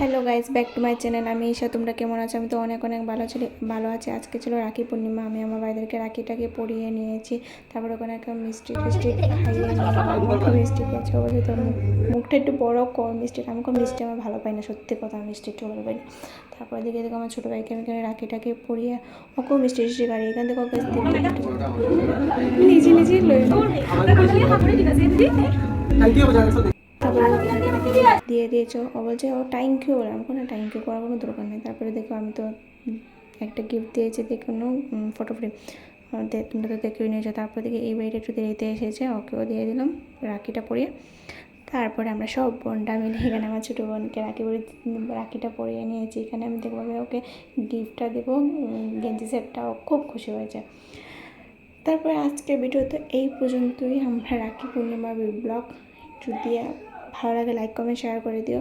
Hello guys, back to my channel. আমি ঈশা। তোমরা কেমন আছো? আমি তো অনেক ভালো আছি। আজকে ছিল রাখি পূর্ণিমা। আমি আমার ভাইদেরকে রাখিটাকে পরিয়ে নিয়েছি। তারপর ওখানে একটা মিষ্টি টিষ্টি খাইয়ে নিলাম। আমাকে মিষ্টি খেয়েছে, বলছে তোর মুখটা একটু বড় কর মিষ্টি। আমি কোনো মিষ্টি আমার ভালো পাই না, সত্যি কথা, আমি মিষ্টি একটু ভালো পাই না। তারপর দিকে দেখো আমার ছোটো ভাইকে আমি এখানে রাখিটাকে পরিয়ে ওকেও মিষ্টি টিষ্টি গাড়ি এখান থেকে ওকে নিজে নিজেই লই দিয়ে দিয়েছো। ও বলছে ও থ্যাংক ইউ, বললাম কোনো থ্যাংক ইউ করার কোনো দরকার নেই। তারপরে দেখো আমি তো একটা গিফট দিয়েছি, দেখো ফটো ফ্রেম, তোমরা তো দেখে নিয়েছো। তারপর দেখে এই বাড়িটা একটু দেরিতে এসেছে, ওকেও দিয়ে দিলাম রাখিটা পরিয়ে। তারপরে আমরা সব বোনটা মিলে এখানে আমার ছোটো বোনকে রাখিটা পরিয়ে নিয়েছি। এখানে আমি দেখবো ওকে গিফটটা দেবো, গেঞ্জি সেটটা, ও খুব খুশি হয়েছে। তারপরে আজকের ভিডিওতে এই পর্যন্তই। আমরা রাখি পূর্ণিমার ব্লগ যদি ভালো লাগে লাইক কমেন্ট শেয়ার করে দিও।